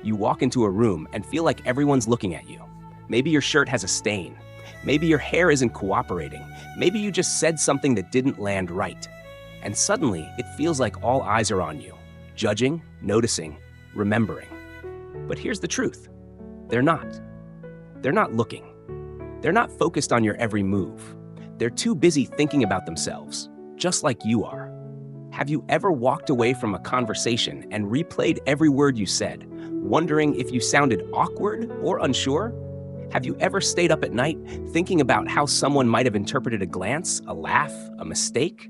You walk into a room and feel like everyone's looking at you. Maybe your shirt has a stain. Maybe your hair isn't cooperating. Maybe you just said something that didn't land right. And suddenly, it feels like all eyes are on you, judging, noticing, remembering. But here's the truth. They're not. They're not looking. They're not focused on your every move. They're too busy thinking about themselves, just like you are. Have you ever walked away from a conversation and replayed every word you said, wondering if you sounded awkward or unsure? Have you ever stayed up at night thinking about how someone might have interpreted a glance, a laugh, a mistake?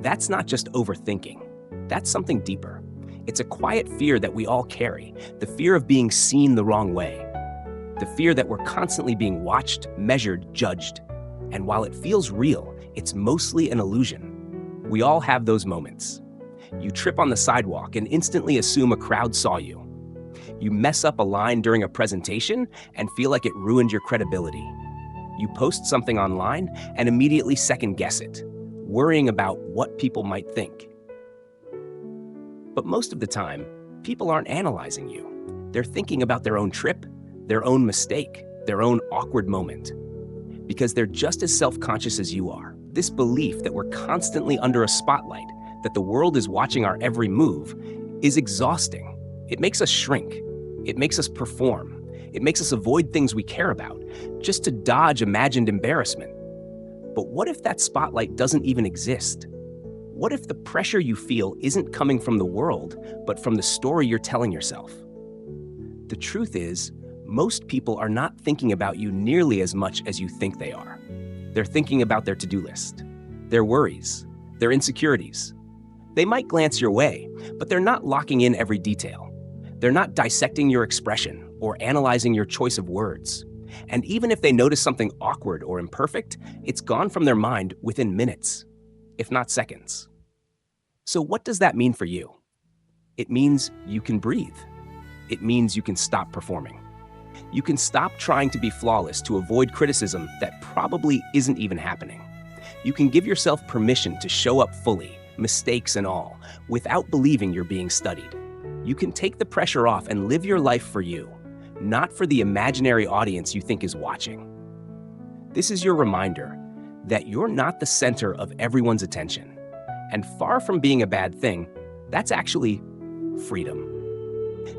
That's not just overthinking. That's something deeper. It's a quiet fear that we all carry, the fear of being seen the wrong way. The fear that we're constantly being watched, measured, judged. And while it feels real, it's mostly an illusion. We all have those moments. You trip on the sidewalk and instantly assume a crowd saw you. You mess up a line during a presentation and feel like it ruined your credibility. You post something online and immediately second-guess it, worrying about what people might think. But most of the time, people aren't analyzing you. They're thinking about their own trip, their own mistake, their own awkward moment. Because they're just as self-conscious as you are. This belief that we're constantly under a spotlight, that the world is watching our every move, is exhausting. It makes us shrink. It makes us perform. It makes us avoid things we care about, just to dodge imagined embarrassment. But what if that spotlight doesn't even exist? What if the pressure you feel isn't coming from the world, but from the story you're telling yourself? The truth is, most people are not thinking about you nearly as much as you think they are. They're thinking about their to-do list, their worries, their insecurities. They might glance your way, but they're not locking in every detail. They're not dissecting your expression or analyzing your choice of words. And even if they notice something awkward or imperfect, it's gone from their mind within minutes, if not seconds. So what does that mean for you? It means you can breathe. It means you can stop performing. You can stop trying to be flawless to avoid criticism that probably isn't even happening. You can give yourself permission to show up fully, mistakes and all, without believing you're being studied. You can take the pressure off and live your life for you, not for the imaginary audience you think is watching. This is your reminder that you're not the center of everyone's attention. And far from being a bad thing, that's actually freedom.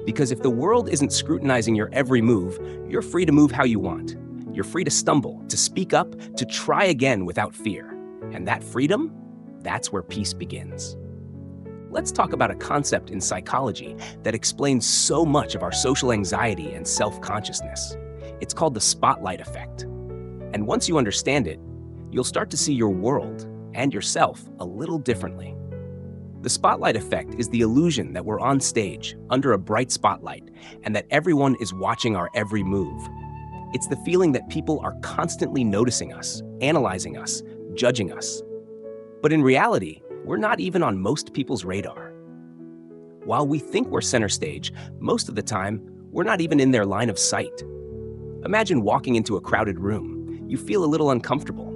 Because if the world isn't scrutinizing your every move, you're free to move how you want. You're free to stumble, to speak up, to try again without fear. And that freedom, that's where peace begins. Let's talk about a concept in psychology that explains so much of our social anxiety and self-consciousness. It's called the spotlight effect. And once you understand it, you'll start to see your world and yourself a little differently. The spotlight effect is the illusion that we're on stage, under a bright spotlight, and that everyone is watching our every move. It's the feeling that people are constantly noticing us, analyzing us, judging us. But in reality, we're not even on most people's radar. While we think we're center stage, most of the time, we're not even in their line of sight. Imagine walking into a crowded room. You feel a little uncomfortable.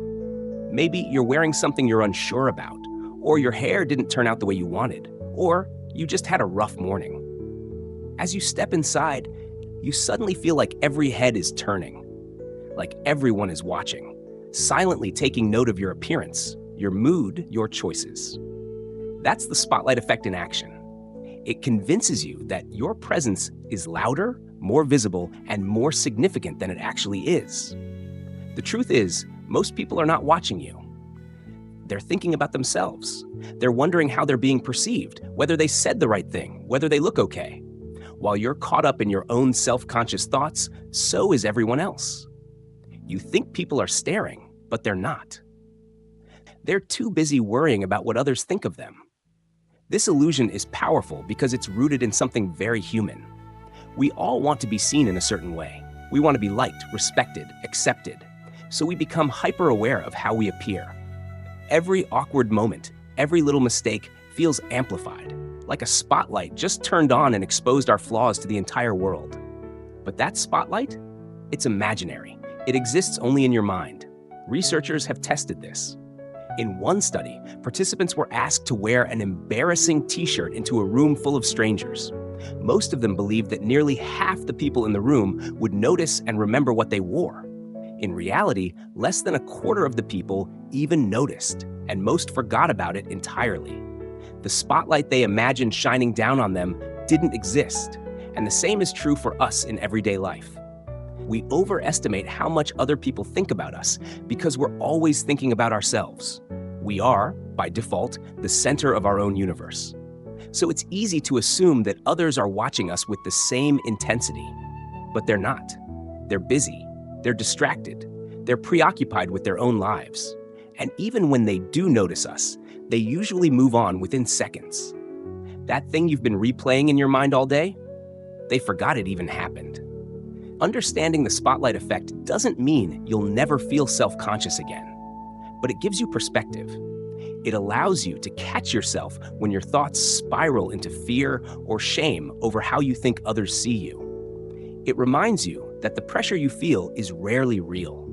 Maybe you're wearing something you're unsure about, or your hair didn't turn out the way you wanted, or you just had a rough morning. As you step inside, you suddenly feel like every head is turning, like everyone is watching, silently taking note of your appearance, your mood, your choices. That's the spotlight effect in action. It convinces you that your presence is louder, more visible, and more significant than it actually is. The truth is, most people are not watching you. They're thinking about themselves. They're wondering how they're being perceived, whether they said the right thing, whether they look okay. While you're caught up in your own self-conscious thoughts, so is everyone else. You think people are staring, but they're not. They're too busy worrying about what others think of them. This illusion is powerful because it's rooted in something very human. We all want to be seen in a certain way. We want to be liked, respected, accepted. So we become hyper-aware of how we appear. Every awkward moment, every little mistake feels amplified, like a spotlight just turned on and exposed our flaws to the entire world. But that spotlight? It's imaginary. It exists only in your mind. Researchers have tested this. In one study, participants were asked to wear an embarrassing t-shirt into a room full of strangers. Most of them believed that nearly half the people in the room would notice and remember what they wore. In reality, less than a quarter of the people even noticed, and most forgot about it entirely. The spotlight they imagined shining down on them didn't exist, and the same is true for us in everyday life. We overestimate how much other people think about us because we're always thinking about ourselves. We are, by default, the center of our own universe. So it's easy to assume that others are watching us with the same intensity. But they're not. They're busy. They're distracted. They're preoccupied with their own lives. And even when they do notice us, they usually move on within seconds. That thing you've been replaying in your mind all day? They forgot it even happened. Understanding the spotlight effect doesn't mean you'll never feel self-conscious again, but it gives you perspective. It allows you to catch yourself when your thoughts spiral into fear or shame over how you think others see you. It reminds you that the pressure you feel is rarely real,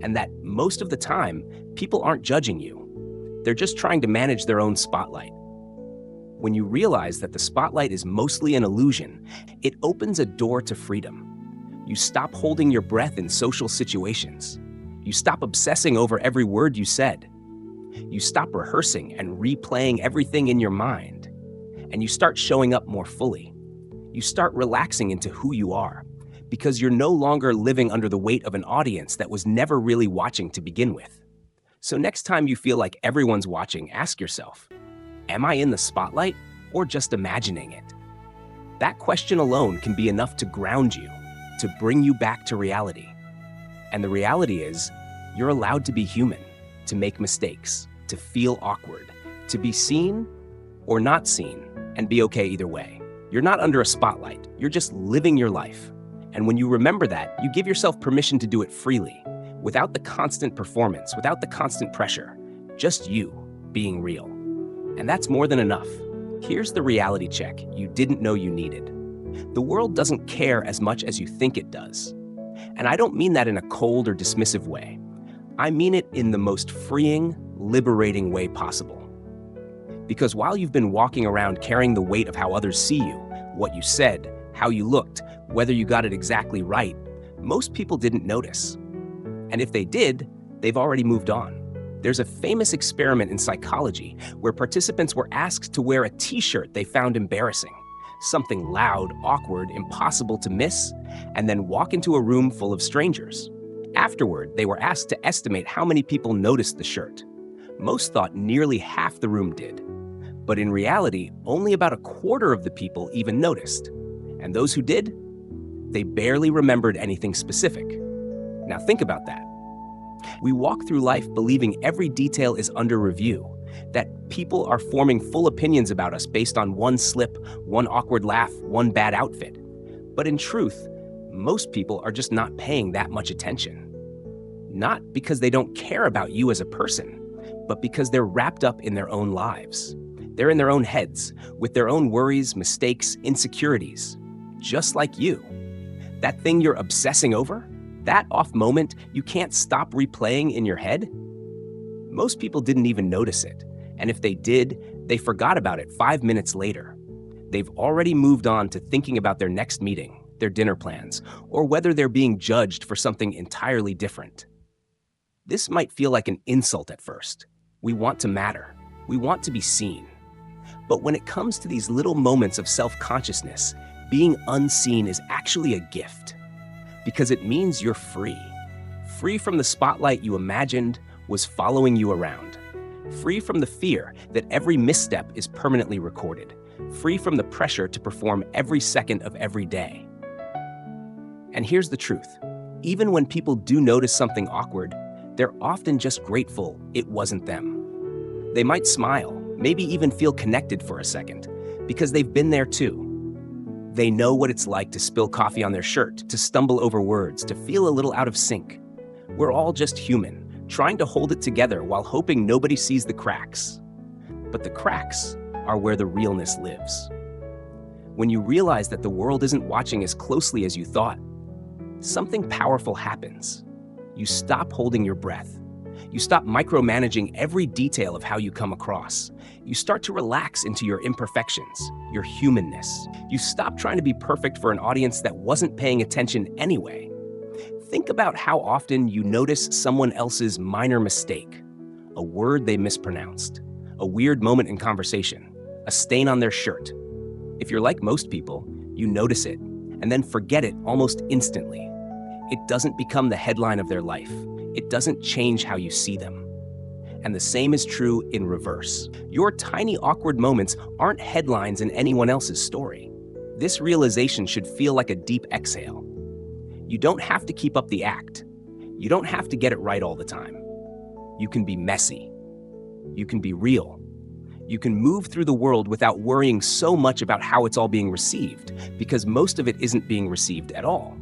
and that most of the time, people aren't judging you. They're just trying to manage their own spotlight. When you realize that the spotlight is mostly an illusion, it opens a door to freedom. You stop holding your breath in social situations. You stop obsessing over every word you said. You stop rehearsing and replaying everything in your mind. And you start showing up more fully. You start relaxing into who you are, because you're no longer living under the weight of an audience that was never really watching to begin with. So next time you feel like everyone's watching, ask yourself, am I in the spotlight or just imagining it? That question alone can be enough to ground you, to bring you back to reality. And the reality is, you're allowed to be human, to make mistakes, to feel awkward, to be seen or not seen, and be okay either way. You're not under a spotlight, you're just living your life. And when you remember that, you give yourself permission to do it freely, without the constant performance, without the constant pressure, just you being real. And that's more than enough. Here's the reality check you didn't know you needed. The world doesn't care as much as you think it does. And I don't mean that in a cold or dismissive way. I mean it in the most freeing, liberating way possible. Because while you've been walking around carrying the weight of how others see you, what you said, how you looked, whether you got it exactly right, most people didn't notice. And if they did, they've already moved on. There's a famous experiment in psychology where participants were asked to wear a t-shirt they found embarrassing, something loud, awkward, impossible to miss, and then walk into a room full of strangers. Afterward, they were asked to estimate how many people noticed the shirt. Most thought nearly half the room did. But in reality, only about a quarter of the people even noticed. And those who did, they barely remembered anything specific. Now think about that. We walk through life believing every detail is under review, that people are forming full opinions about us based on one slip, one awkward laugh, one bad outfit. But in truth, most people are just not paying that much attention. Not because they don't care about you as a person, but because they're wrapped up in their own lives. They're in their own heads, with their own worries, mistakes, insecurities, just like you. That thing you're obsessing over, that off moment you can't stop replaying in your head? Most people didn't even notice it, and if they did, they forgot about it 5 minutes later. They've already moved on to thinking about their next meeting, their dinner plans, or whether they're being judged for something entirely different. This might feel like an insult at first. We want to matter. We want to be seen. But when it comes to these little moments of self-consciousness, being unseen is actually a gift. Because it means you're free. Free from the spotlight you imagined was following you around. Free from the fear that every misstep is permanently recorded. Free from the pressure to perform every second of every day. And here's the truth. Even when people do notice something awkward, they're often just grateful it wasn't them. They might smile, maybe even feel connected for a second, because they've been there too. They know what it's like to spill coffee on their shirt, to stumble over words, to feel a little out of sync. We're all just human, trying to hold it together while hoping nobody sees the cracks. But the cracks are where the realness lives. When you realize that the world isn't watching as closely as you thought, something powerful happens. You stop holding your breath. You stop micromanaging every detail of how you come across. You start to relax into your imperfections, your humanness. You stop trying to be perfect for an audience that wasn't paying attention anyway. Think about how often you notice someone else's minor mistake, a word they mispronounced, a weird moment in conversation, a stain on their shirt. If you're like most people, you notice it and then forget it almost instantly. It doesn't become the headline of their life. It doesn't change how you see them. And the same is true in reverse. Your tiny awkward moments aren't headlines in anyone else's story. This realization should feel like a deep exhale. You don't have to keep up the act. You don't have to get it right all the time. You can be messy. You can be real. You can move through the world without worrying so much about how it's all being received, because most of it isn't being received at all.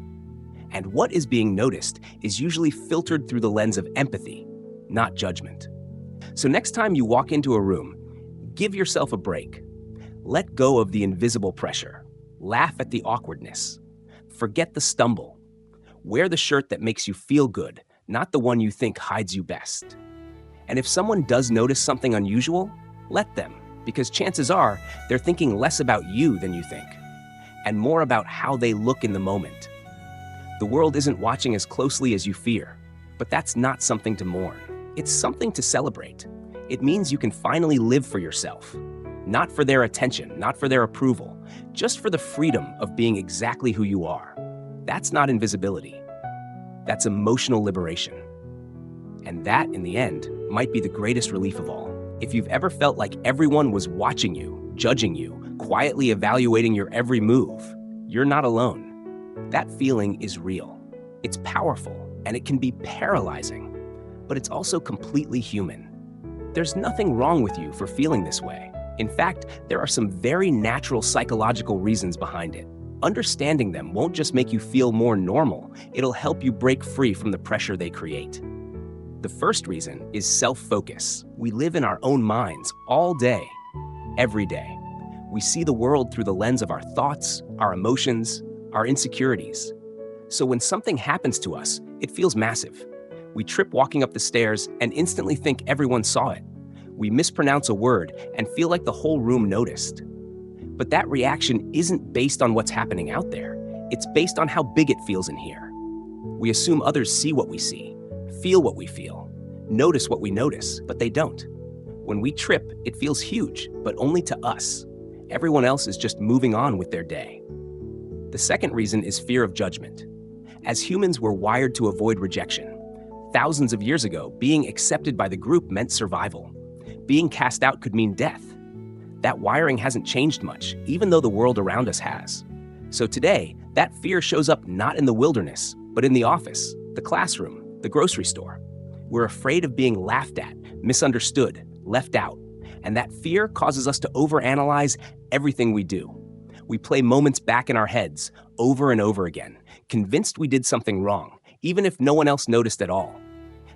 And what is being noticed is usually filtered through the lens of empathy, not judgment. So next time you walk into a room, give yourself a break. Let go of the invisible pressure. Laugh at the awkwardness. Forget the stumble. Wear the shirt that makes you feel good, not the one you think hides you best. And if someone does notice something unusual, let them, because chances are they're thinking less about you than you think, and more about how they look in the moment. The world isn't watching as closely as you fear, but that's not something to mourn. It's something to celebrate. It means you can finally live for yourself, not for their attention, not for their approval, just for the freedom of being exactly who you are. That's not invisibility. That's emotional liberation. And that, in the end, might be the greatest relief of all. If you've ever felt like everyone was watching you, judging you, quietly evaluating your every move, you're not alone. That feeling is real. It's powerful, and it can be paralyzing, but it's also completely human. There's nothing wrong with you for feeling this way. In fact, there are some very natural psychological reasons behind it. Understanding them won't just make you feel more normal, it'll help you break free from the pressure they create. The first reason is self-focus. We live in our own minds all day, every day. We see the world through the lens of our thoughts, our emotions, our insecurities. So when something happens to us, it feels massive. We trip walking up the stairs and instantly think everyone saw it. We mispronounce a word and feel like the whole room noticed. But that reaction isn't based on what's happening out there. It's based on how big it feels in here. We assume others see what we see, feel what we feel, notice what we notice, but they don't. When we trip, it feels huge, but only to us. Everyone else is just moving on with their day. The second reason is fear of judgment. As humans, we're wired to avoid rejection. Thousands of years ago, being accepted by the group meant survival. Being cast out could mean death. That wiring hasn't changed much, even though the world around us has. So today, that fear shows up not in the wilderness, but in the office, the classroom, the grocery store. We're afraid of being laughed at, misunderstood, left out, and that fear causes us to overanalyze everything we do. We play moments back in our heads, over and over again, convinced we did something wrong, even if no one else noticed at all.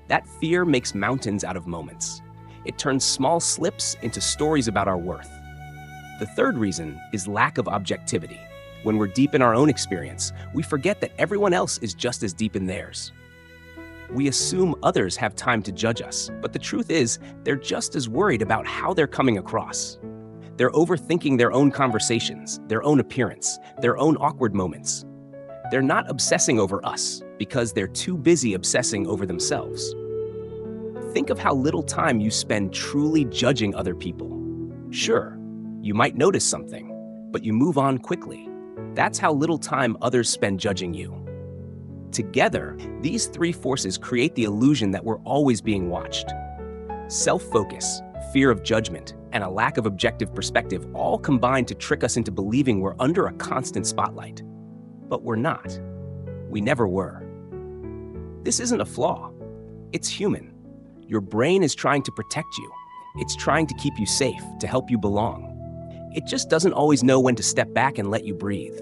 That fear makes mountains out of moments. It turns small slips into stories about our worth. The third reason is lack of objectivity. When we're deep in our own experience, we forget that everyone else is just as deep in theirs. We assume others have time to judge us, but the truth is, they're just as worried about how they're coming across. They're overthinking their own conversations, their own appearance, their own awkward moments. They're not obsessing over us because they're too busy obsessing over themselves. Think of how little time you spend truly judging other people. Sure, you might notice something, but you move on quickly. That's how little time others spend judging you. Together, these three forces create the illusion that we're always being watched. Self-focus, fear of judgment, and a lack of objective perspective all combine to trick us into believing we're under a constant spotlight. But we're not. We never were. This isn't a flaw. It's human. Your brain is trying to protect you. It's trying to keep you safe, to help you belong. It just doesn't always know when to step back and let you breathe.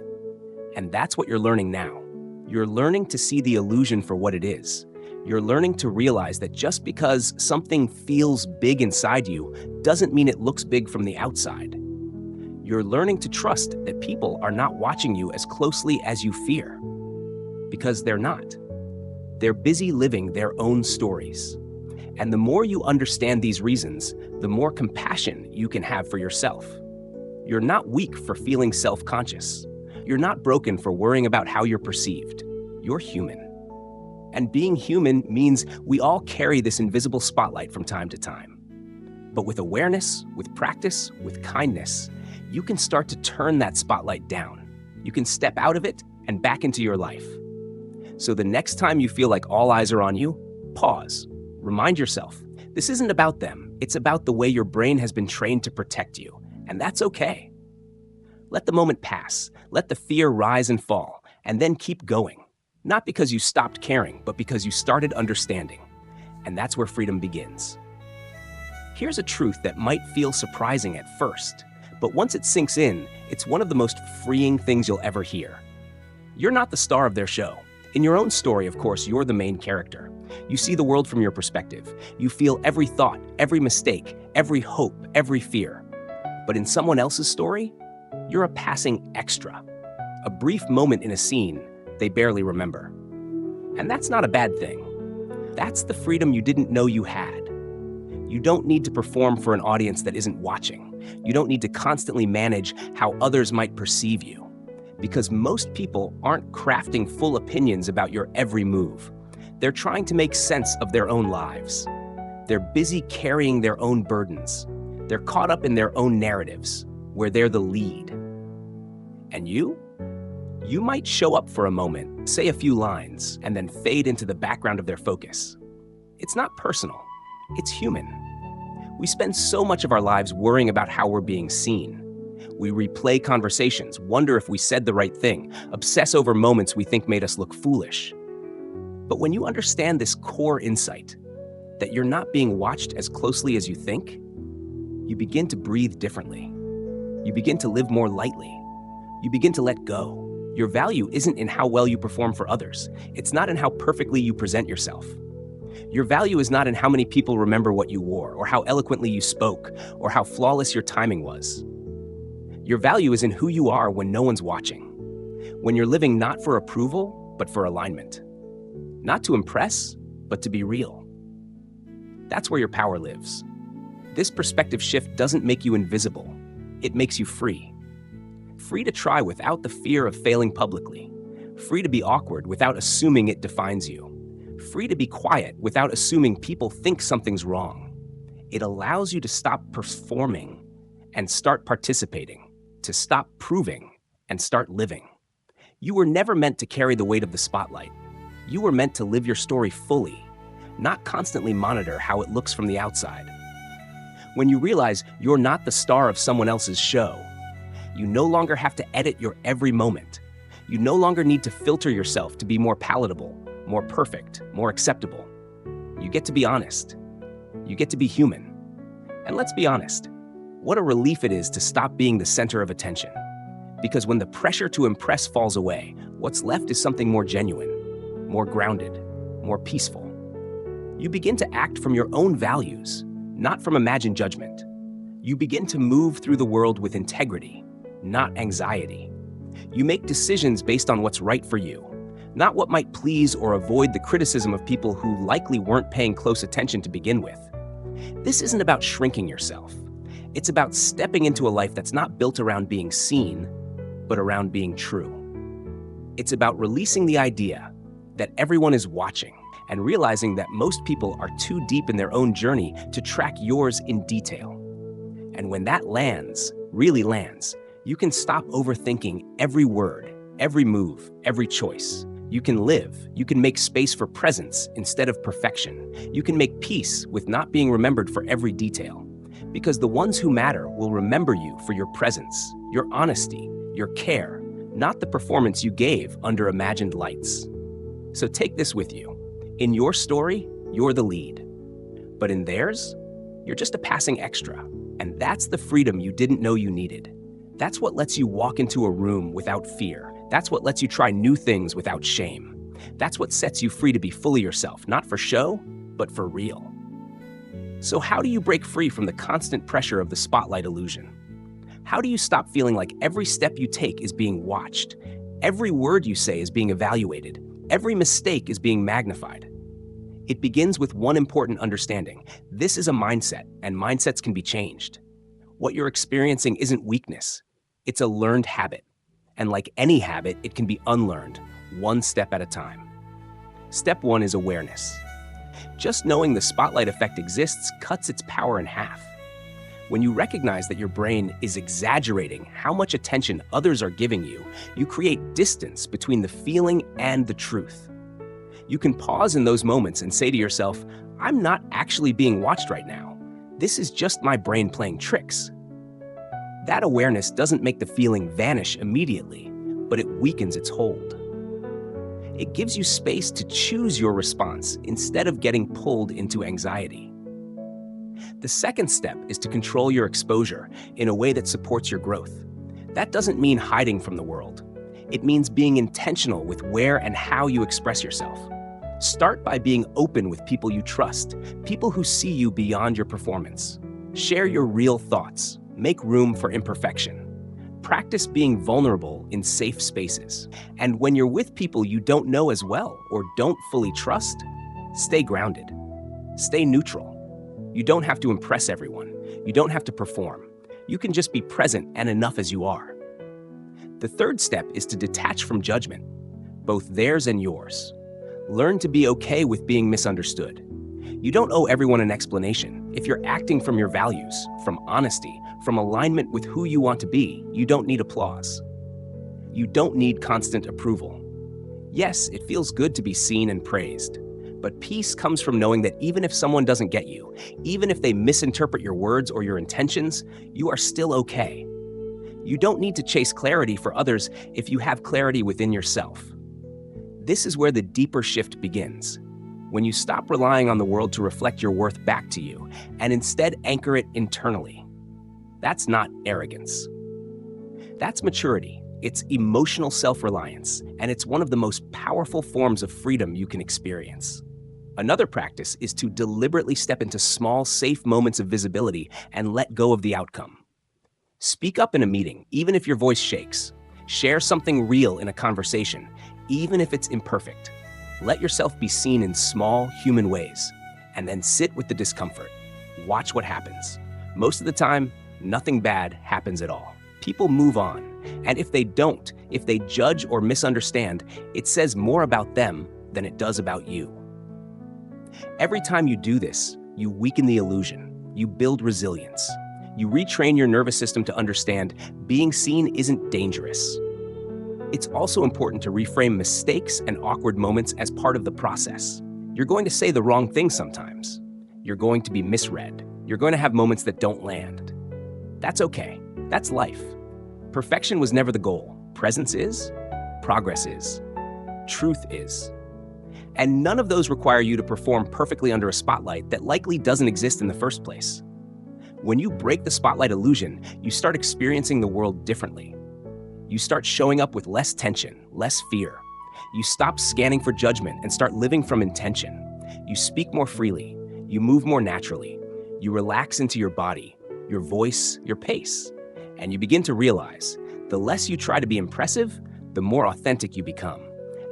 And that's what you're learning now. You're learning to see the illusion for what it is. You're learning to realize that just because something feels big inside you doesn't mean it looks big from the outside. You're learning to trust that people are not watching you as closely as you fear. Because they're not. They're busy living their own stories. And the more you understand these reasons, the more compassion you can have for yourself. You're not weak for feeling self-conscious. You're not broken for worrying about how you're perceived. You're human. And being human means we all carry this invisible spotlight from time to time. But with awareness, with practice, with kindness, you can start to turn that spotlight down. You can step out of it and back into your life. So the next time you feel like all eyes are on you, pause. Remind yourself, this isn't about them. It's about the way your brain has been trained to protect you. And that's okay. Let the moment pass. Let the fear rise and fall, and then keep going. Not because you stopped caring, but because you started understanding. And that's where freedom begins. Here's a truth that might feel surprising at first, but once it sinks in, it's one of the most freeing things you'll ever hear. You're not the star of their show. In your own story, of course, you're the main character. You see the world from your perspective. You feel every thought, every mistake, every hope, every fear. But in someone else's story, you're a passing extra, a brief moment in a scene they barely remember. And that's not a bad thing. That's the freedom you didn't know you had. You don't need to perform for an audience that isn't watching. You don't need to constantly manage how others might perceive you. Because most people aren't crafting full opinions about your every move. They're trying to make sense of their own lives. They're busy carrying their own burdens. They're caught up in their own narratives, where they're the lead. And you? You might show up for a moment, say a few lines, and then fade into the background of their focus. It's not personal. It's human. We spend so much of our lives worrying about how we're being seen. We replay conversations, wonder if we said the right thing, obsess over moments we think made us look foolish. But when you understand this core insight, that you're not being watched as closely as you think, you begin to breathe differently. You begin to live more lightly. You begin to let go. Your value isn't in how well you perform for others. It's not in how perfectly you present yourself. Your value is not in how many people remember what you wore, or how eloquently you spoke, or how flawless your timing was. Your value is in who you are when no one's watching. When you're living not for approval, but for alignment. Not to impress, but to be real. That's where your power lives. This perspective shift doesn't make you invisible. It makes you free. Free to try without the fear of failing publicly. Free to be awkward without assuming it defines you. Free to be quiet without assuming people think something's wrong. It allows you to stop performing and start participating, to stop proving and start living. You were never meant to carry the weight of the spotlight. You were meant to live your story fully, not constantly monitor how it looks from the outside. When you realize you're not the star of someone else's show, you no longer have to edit your every moment. You no longer need to filter yourself to be more palatable, more perfect, more acceptable. You get to be honest. You get to be human. And let's be honest, what a relief it is to stop being the center of attention. Because when the pressure to impress falls away, what's left is something more genuine, more grounded, more peaceful. You begin to act from your own values, not from imagined judgment. You begin to move through the world with integrity, not anxiety. You make decisions based on what's right for you, not what might please or avoid the criticism of people who likely weren't paying close attention to begin with. This isn't about shrinking yourself. It's about stepping into a life that's not built around being seen, but around being true. It's about releasing the idea that everyone is watching and realizing that most people are too deep in their own journey to track yours in detail. And when that lands, really lands, you can stop overthinking every word, every move, every choice. You can live. You can make space for presence instead of perfection. You can make peace with not being remembered for every detail. Because the ones who matter will remember you for your presence, your honesty, your care, not the performance you gave under imagined lights. So take this with you. In your story, you're the lead. But in theirs, you're just a passing extra. And that's the freedom you didn't know you needed. That's what lets you walk into a room without fear. That's what lets you try new things without shame. That's what sets you free to be fully yourself, not for show, but for real. So how do you break free from the constant pressure of the spotlight illusion? How do you stop feeling like every step you take is being watched? Every word you say is being evaluated. Every mistake is being magnified. It begins with one important understanding. This is a mindset, and mindsets can be changed. What you're experiencing isn't weakness. It's a learned habit. And like any habit, it can be unlearned, one step at a time. Step 1 is awareness. Just knowing the spotlight effect exists cuts its power in half. When you recognize that your brain is exaggerating how much attention others are giving you, you create distance between the feeling and the truth. You can pause in those moments and say to yourself, I'm not actually being watched right now. This is just my brain playing tricks. That awareness doesn't make the feeling vanish immediately, but it weakens its hold. It gives you space to choose your response instead of getting pulled into anxiety. The second step is to control your exposure in a way that supports your growth. That doesn't mean hiding from the world. It means being intentional with where and how you express yourself. Start by being open with people you trust, people who see you beyond your performance. Share your real thoughts. Make room for imperfection. Practice being vulnerable in safe spaces. And when you're with people you don't know as well or don't fully trust, stay grounded. Stay neutral. You don't have to impress everyone. You don't have to perform. You can just be present and enough as you are. The third step is to detach from judgment, both theirs and yours. Learn to be okay with being misunderstood. You don't owe everyone an explanation. If you're acting from your values, from honesty, from alignment with who you want to be, you don't need applause. You don't need constant approval. Yes, it feels good to be seen and praised, but peace comes from knowing that even if someone doesn't get you, even if they misinterpret your words or your intentions, you are still okay. You don't need to chase clarity for others if you have clarity within yourself. This is where the deeper shift begins. When you stop relying on the world to reflect your worth back to you and instead anchor it internally. That's not arrogance. That's maturity. It's emotional self-reliance, and it's one of the most powerful forms of freedom you can experience. Another practice is to deliberately step into small, safe moments of visibility and let go of the outcome. Speak up in a meeting, even if your voice shakes. Share something real in a conversation, even if it's imperfect. Let yourself be seen in small, human ways, and then sit with the discomfort. Watch what happens. Most of the time, nothing bad happens at all. People move on, and if they don't, if they judge or misunderstand, it says more about them than it does about you. Every time you do this, you weaken the illusion. You build resilience. You retrain your nervous system to understand being seen isn't dangerous. It's also important to reframe mistakes and awkward moments as part of the process. You're going to say the wrong thing sometimes. You're going to be misread. You're going to have moments that don't land. That's okay. That's life. Perfection was never the goal. Presence is. Progress is. Truth is. And none of those require you to perform perfectly under a spotlight that likely doesn't exist in the first place. When you break the spotlight illusion, you start experiencing the world differently. You start showing up with less tension, less fear. You stop scanning for judgment and start living from intention. You speak more freely. You move more naturally. You relax into your body, your voice, your pace. And you begin to realize the less you try to be impressive, the more authentic you become,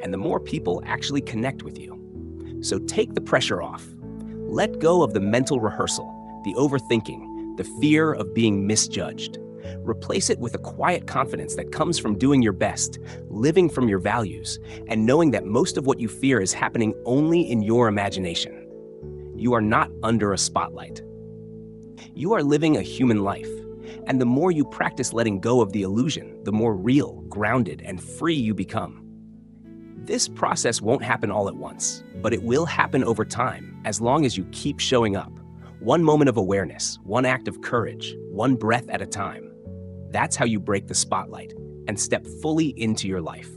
and the more people actually connect with you. So take the pressure off. Let go of the mental rehearsal, the overthinking, the fear of being misjudged. Replace it with a quiet confidence that comes from doing your best, living from your values, and knowing that most of what you fear is happening only in your imagination. You are not under a spotlight. You are living a human life, and the more you practice letting go of the illusion, the more real, grounded, and free you become. This process won't happen all at once, but it will happen over time as long as you keep showing up. One moment of awareness, one act of courage, one breath at a time. That's how you break the spotlight and step fully into your life.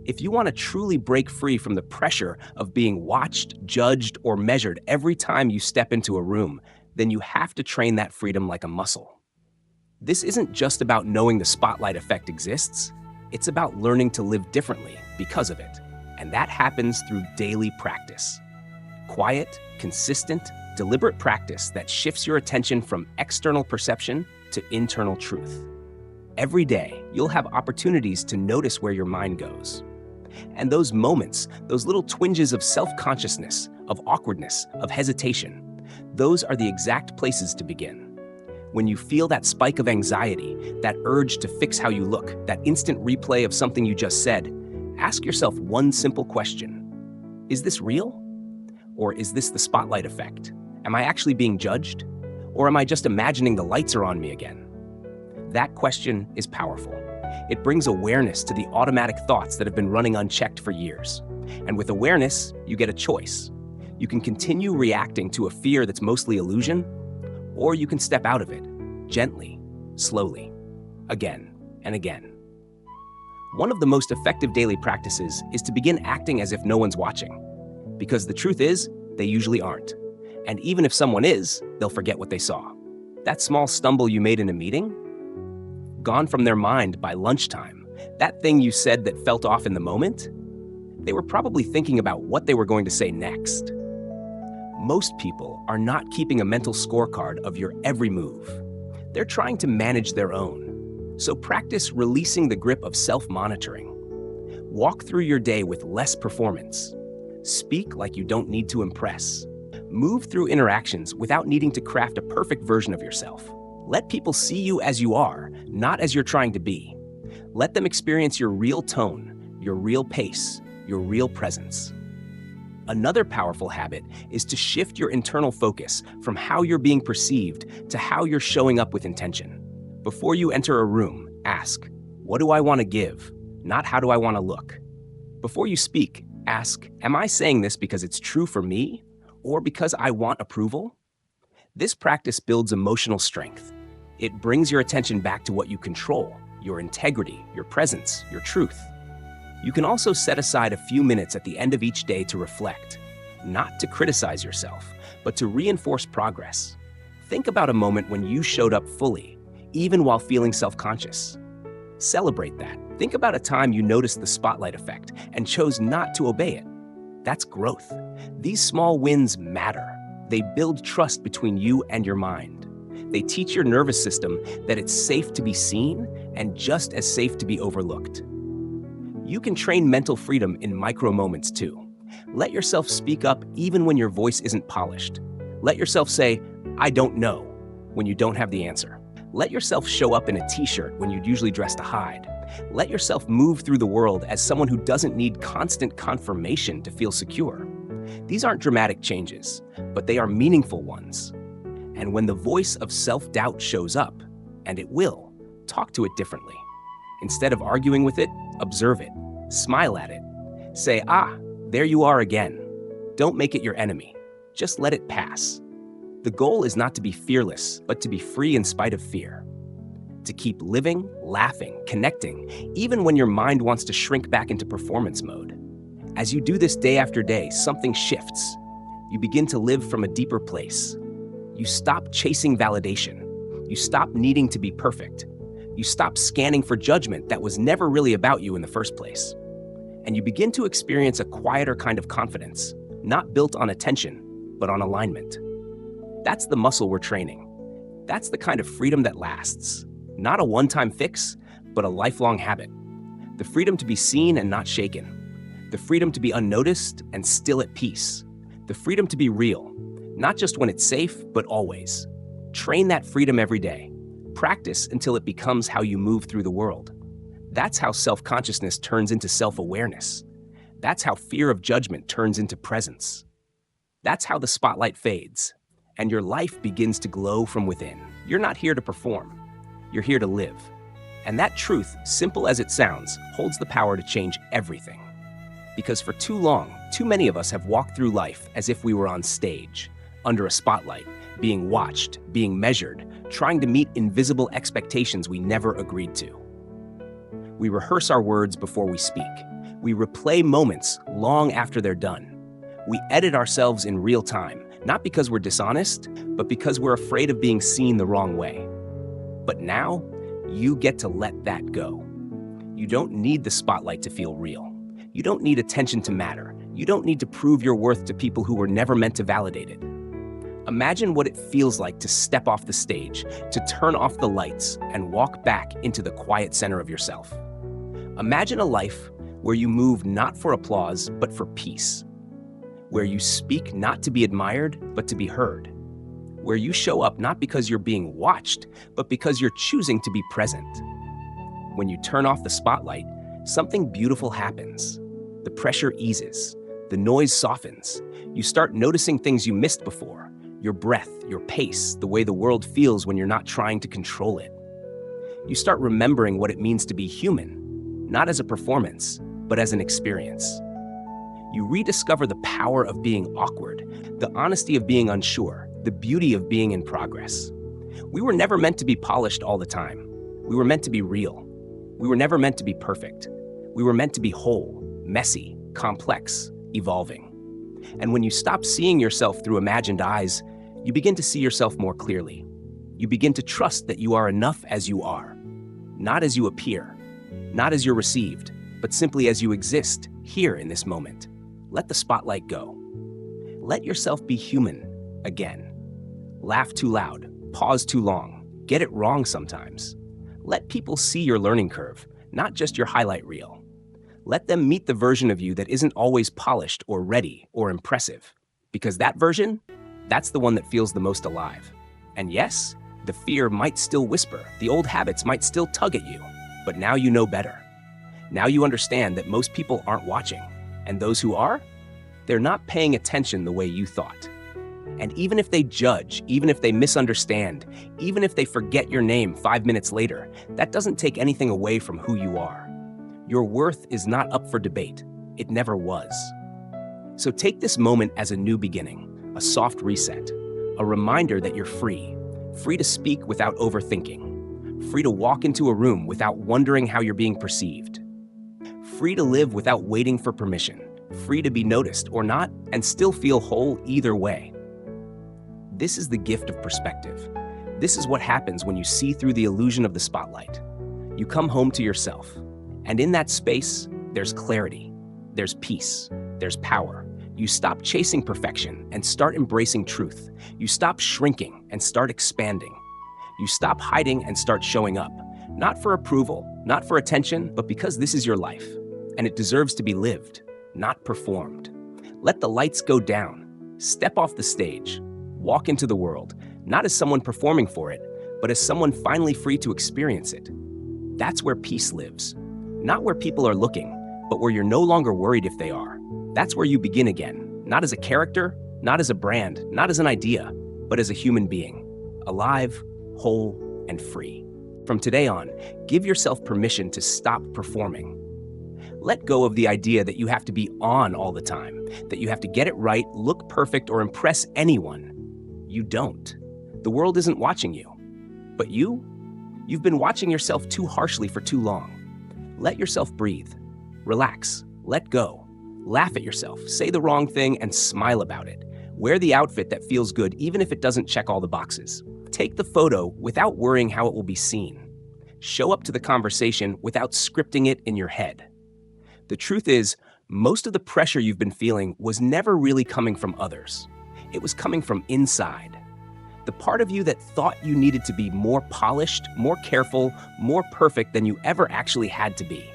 If you want to truly break free from the pressure of being watched, judged, or measured every time you step into a room, then you have to train that freedom like a muscle. This isn't just about knowing the spotlight effect exists. It's about learning to live differently because of it. And that happens through daily practice. Quiet, consistent, deliberate practice that shifts your attention from external perception to internal truth. Every day, you'll have opportunities to notice where your mind goes. And those moments, those little twinges of self-consciousness, of awkwardness, of hesitation. Those are the exact places to begin. When you feel that spike of anxiety, that urge to fix how you look, that instant replay of something you just said, ask yourself one simple question. Is this real? Or is this the spotlight effect? Am I actually being judged? Or am I just imagining the lights are on me again? That question is powerful. It brings awareness to the automatic thoughts that have been running unchecked for years. And with awareness, you get a choice. You can continue reacting to a fear that's mostly illusion, or you can step out of it, gently, slowly, again and again. One of the most effective daily practices is to begin acting as if no one's watching. Because the truth is, they usually aren't. And even if someone is, they'll forget what they saw. That small stumble you made in a meeting? Gone from their mind by lunchtime. That thing you said that felt off in the moment? They were probably thinking about what they were going to say next. Most people are not keeping a mental scorecard of your every move. They're trying to manage their own. So practice releasing the grip of self-monitoring. Walk through your day with less performance. Speak like you don't need to impress. Move through interactions without needing to craft a perfect version of yourself. Let people see you as you are, not as you're trying to be. Let them experience your real tone, your real pace, your real presence. Another powerful habit is to shift your internal focus from how you're being perceived to how you're showing up with intention. Before you enter a room, ask, what do I want to give? Not how do I want to look? Before you speak, ask, am I saying this because it's true for me or because I want approval? This practice builds emotional strength. It brings your attention back to what you control, your integrity, your presence, your truth. You can also set aside a few minutes at the end of each day to reflect, not to criticize yourself, but to reinforce progress. Think about a moment when you showed up fully, even while feeling self-conscious. Celebrate that. Think about a time you noticed the spotlight effect and chose not to obey it. That's growth. These small wins matter. They build trust between you and your mind. They teach your nervous system that it's safe to be seen and just as safe to be overlooked. You can train mental freedom in micro moments too. Let yourself speak up even when your voice isn't polished. Let yourself say, I don't know, when you don't have the answer. Let yourself show up in a t-shirt when you'd usually dress to hide. Let yourself move through the world as someone who doesn't need constant confirmation to feel secure. These aren't dramatic changes, but they are meaningful ones. And when the voice of self-doubt shows up, and it will, talk to it differently. Instead of arguing with it, observe it, smile at it. Say, there you are again. Don't make it your enemy. Just let it pass. The goal is not to be fearless, but to be free in spite of fear. To keep living, laughing, connecting, even when your mind wants to shrink back into performance mode. As you do this day after day, something shifts. You begin to live from a deeper place. You stop chasing validation. You stop needing to be perfect. You stop scanning for judgment that was never really about you in the first place. And you begin to experience a quieter kind of confidence, not built on attention, but on alignment. That's the muscle we're training. That's the kind of freedom that lasts. Not a one-time fix, but a lifelong habit. The freedom to be seen and not shaken. The freedom to be unnoticed and still at peace. The freedom to be real, not just when it's safe, but always. Train that freedom every day. Practice until it becomes how you move through the world. That's how self-consciousness turns into self-awareness. That's how fear of judgment turns into presence. That's how the spotlight fades, and your life begins to glow from within. You're not here to perform. You're here to live. And that truth, simple as it sounds, holds the power to change everything. Because for too long, too many of us have walked through life as if we were on stage, under a spotlight, being watched, being measured, trying to meet invisible expectations we never agreed to. We rehearse our words before we speak. We replay moments long after they're done. We edit ourselves in real time, not because we're dishonest, but because we're afraid of being seen the wrong way. But now, you get to let that go. You don't need the spotlight to feel real. You don't need attention to matter. You don't need to prove your worth to people who were never meant to validate it. Imagine what it feels like to step off the stage, to turn off the lights, and walk back into the quiet center of yourself. Imagine a life where you move not for applause, but for peace. where you speak not to be admired, but to be heard, where you show up not because you're being watched, but because you're choosing to be present. When you turn off the spotlight, something beautiful happens. The pressure eases, the noise softens. You start noticing things you missed before, your breath, your pace, the way the world feels when you're not trying to control it. You start remembering what it means to be human, not as a performance, but as an experience. You rediscover the power of being awkward, the honesty of being unsure, the beauty of being in progress. We were never meant to be polished all the time. We were meant to be real. We were never meant to be perfect. We were meant to be whole, messy, complex, evolving. And when you stop seeing yourself through imagined eyes, you begin to see yourself more clearly. You begin to trust that you are enough as you are, not as you appear, not as you're received, but simply as you exist here in this moment. Let the spotlight go. Let yourself be human again. Laugh too loud, pause too long, get it wrong sometimes. Let people see your learning curve, not just your highlight reel. Let them meet the version of you that isn't always polished or ready or impressive. Because that version, that's the one that feels the most alive. And yes, the fear might still whisper, the old habits might still tug at you, but now you know better. Now you understand that most people aren't watching, and those who are, they're not paying attention the way you thought. And even if they judge, even if they misunderstand, even if they forget your name 5 minutes later, that doesn't take anything away from who you are. Your worth is not up for debate. It never was. So take this moment as a new beginning, a soft reset, a reminder that you're free to speak without overthinking, free to walk into a room without wondering how you're being perceived, free to live without waiting for permission, free to be noticed or not and still feel whole either way. This is the gift of perspective. This is what happens when you see through the illusion of the spotlight. You come home to yourself, and in that space, there's clarity, there's peace, there's power. You stop chasing perfection and start embracing truth. You stop shrinking and start expanding. You stop hiding and start showing up, not for approval, not for attention, but because this is your life, and it deserves to be lived, not performed. Let the lights go down. Step off the stage. Walk into the world, not as someone performing for it, but as someone finally free to experience it. That's where peace lives. Not where people are looking, but where you're no longer worried if they are. That's where you begin again, not as a character, not as a brand, not as an idea, but as a human being, alive, whole, and free. From today on, give yourself permission to stop performing. Let go of the idea that you have to be on all the time, that you have to get it right, look perfect, or impress anyone. You don't. The world isn't watching you. But you've been watching yourself too harshly for too long. Let yourself breathe. Relax. Let go. Laugh at yourself. Say the wrong thing and smile about it. Wear the outfit that feels good even if it doesn't check all the boxes. Take the photo without worrying how it will be seen. Show up to the conversation without scripting it in your head. The truth is, most of the pressure you've been feeling was never really coming from others. It was coming from inside. The part of you that thought you needed to be more polished, more careful, more perfect than you ever actually had to be.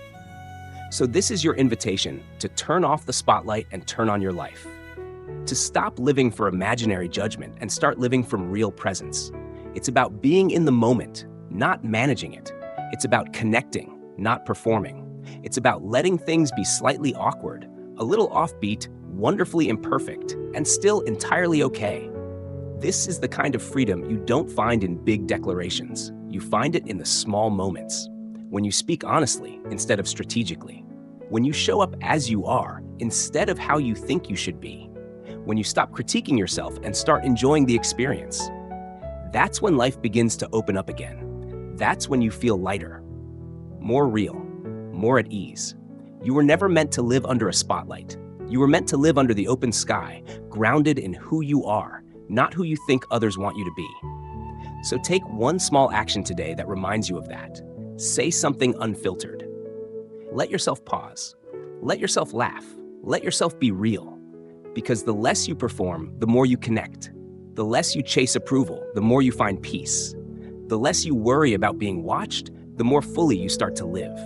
So this is your invitation to turn off the spotlight and turn on your life. To stop living for imaginary judgment and start living from real presence. It's about being in the moment, not managing it. It's about connecting, not performing. It's about letting things be slightly awkward, a little offbeat, wonderfully imperfect, and still entirely okay. This is the kind of freedom you don't find in big declarations. You find it in the small moments. When you speak honestly instead of strategically. When you show up as you are instead of how you think you should be. When you stop critiquing yourself and start enjoying the experience. That's when life begins to open up again. That's when you feel lighter, more real, more at ease. You were never meant to live under a spotlight. You were meant to live under the open sky, grounded in who you are, not who you think others want you to be. So take one small action today that reminds you of that. Say something unfiltered. Let yourself pause. Let yourself laugh. Let yourself be real. Because the less you perform, the more you connect. The less you chase approval, the more you find peace. The less you worry about being watched, the more fully you start to live.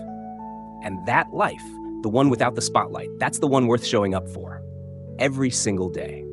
And that life, the one without the spotlight, that's the one worth showing up for. every single day.